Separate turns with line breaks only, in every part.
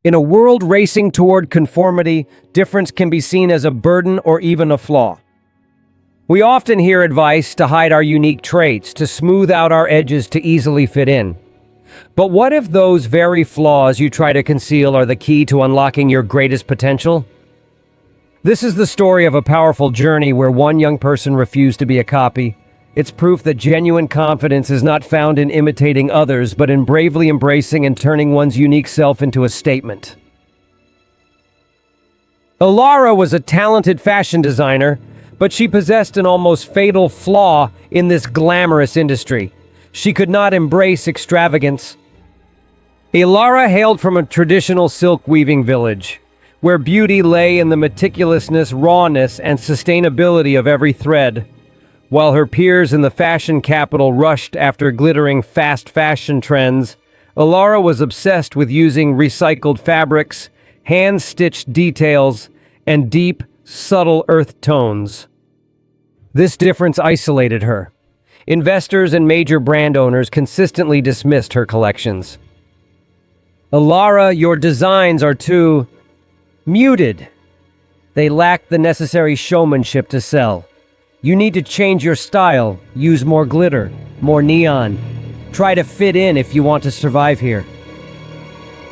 In a world racing toward conformity, difference can be seen as a burden or even a flaw. We often hear advice to hide our unique traits, to smooth out our edges to easily fit in. But what if those very flaws you try to conceal are the key to unlocking your greatest potential? This is the story of a powerful journey where one young person refused to be a copy. It's proof that genuine confidence is not found in imitating others, but in bravely embracing and turning one's unique self into a statement. Alara was a talented fashion designer, but she possessed an almost fatal flaw in this glamorous industry. She could not embrace extravagance. Alara hailed from a traditional silk weaving village, where beauty lay in the meticulousness, rawness, and sustainability of every thread. While her peers in the fashion capital rushed after glittering fast fashion trends, Alara was obsessed with using recycled fabrics, hand-stitched details, and deep, subtle earth tones. This difference isolated her. Investors and major brand owners consistently dismissed her collections. Alara, your designs are too muted. They lack the necessary showmanship to sell. You need to change your style, use more glitter, more neon. Try to fit in if you want to survive here.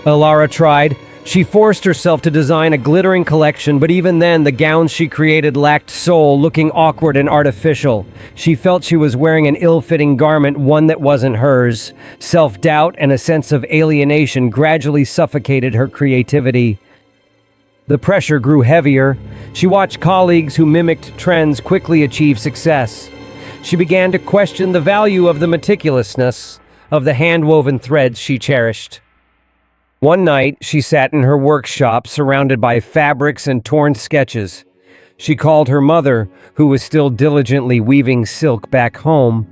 Alara tried. She forced herself to design a glittering collection, but even then, the gowns she created lacked soul, looking awkward and artificial. She felt she was wearing an ill-fitting garment, one that wasn't hers. Self-doubt and a sense of alienation gradually suffocated her creativity. The pressure grew heavier. She watched colleagues who mimicked trends quickly achieve success. She began to question the value of the meticulousness of the hand-woven threads she cherished. One night, she sat in her workshop surrounded by fabrics and torn sketches. She called her mother, who was still diligently weaving silk back home.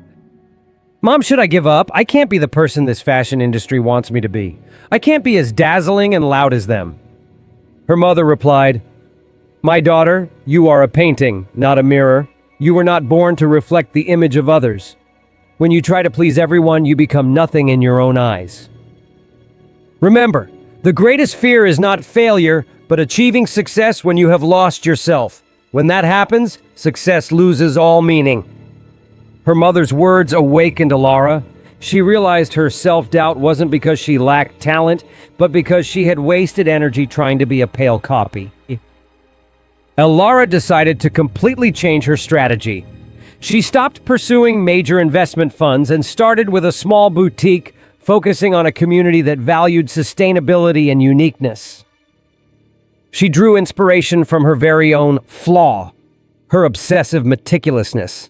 "Mom, should I give up? I can't be the person this fashion industry wants me to be. I can't be as dazzling and loud as them." Her mother replied, "My daughter, you are a painting, not a mirror. You were not born to reflect the image of others. When you try to please everyone, you become nothing in your own eyes." Remember, the greatest fear is not failure, but achieving success when you have lost yourself. When that happens, success loses all meaning. Her mother's words awakened Alara. She realized her self-doubt wasn't because she lacked talent, but because she had wasted energy trying to be a pale copy. Alara decided to completely change her strategy. She stopped pursuing major investment funds and started with a small boutique, focusing on a community that valued sustainability and uniqueness. She drew inspiration from her very own flaw, her obsessive meticulousness.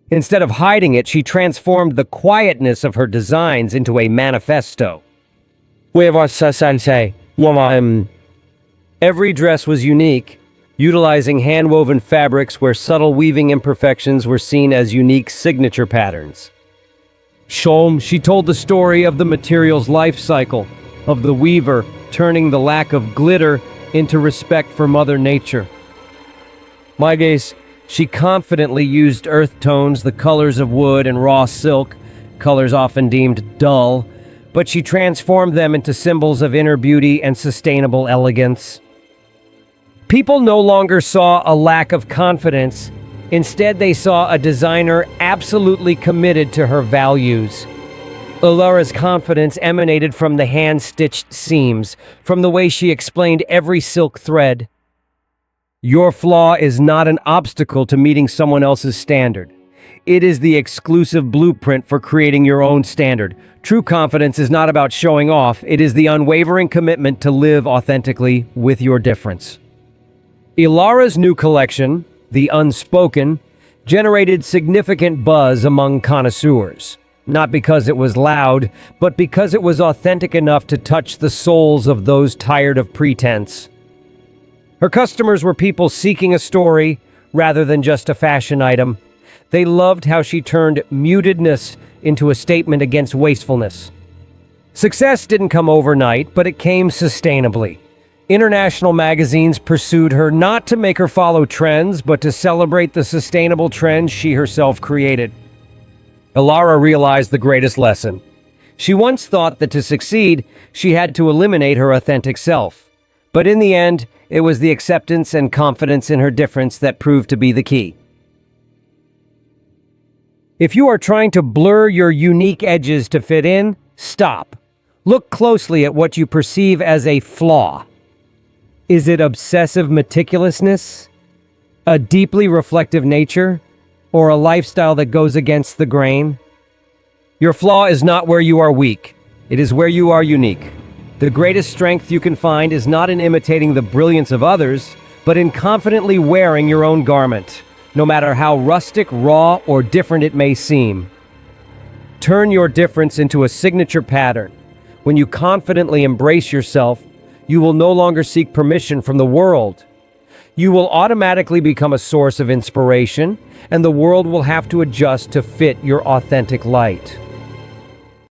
Instead of hiding it, she transformed the quietness of her designs into a manifesto. Every dress was unique, utilizing hand-woven fabrics where subtle weaving imperfections were seen as unique signature patterns. She told the story of the material's life cycle, of the weaver turning the lack of glitter into respect for Mother Nature. She confidently used earth tones, the colors of wood and raw silk, colors often deemed dull, but she transformed them into symbols of inner beauty and sustainable elegance. People no longer saw a lack of confidence. Instead, they saw a designer absolutely committed to her values. Alara's confidence emanated from the hand-stitched seams, from the way she explained every silk thread. Your flaw is not an obstacle to meeting someone else's standard. It is the exclusive blueprint for creating your own standard. True confidence is not about showing off. It is the unwavering commitment to live authentically with your difference. Alara's new collection, The Unspoken, generated significant buzz among connoisseurs. Not because it was loud, but because it was authentic enough to touch the souls of those tired of pretense. Her customers were people seeking a story rather than just a fashion item. They loved how she turned mutedness into a statement against wastefulness. Success didn't come overnight, but it came sustainably. International magazines pursued her not to make her follow trends, but to celebrate the sustainable trends she herself created. Alara realized the greatest lesson. She once thought that to succeed, she had to eliminate her authentic self. But in the end, it was the acceptance and confidence in her difference that proved to be the key. If you are trying to blur your unique edges to fit in, stop. Look closely at what you perceive as a flaw. Is it obsessive meticulousness? A deeply reflective nature? Or a lifestyle that goes against the grain? Your flaw is not where you are weak. It is where you are unique. The greatest strength you can find is not in imitating the brilliance of others, but in confidently wearing your own garment, no matter how rustic, raw, or different it may seem. Turn your difference into a signature pattern. When you confidently embrace yourself, you will no longer seek permission from the world. You will automatically become a source of inspiration, and the world will have to adjust to fit your authentic light.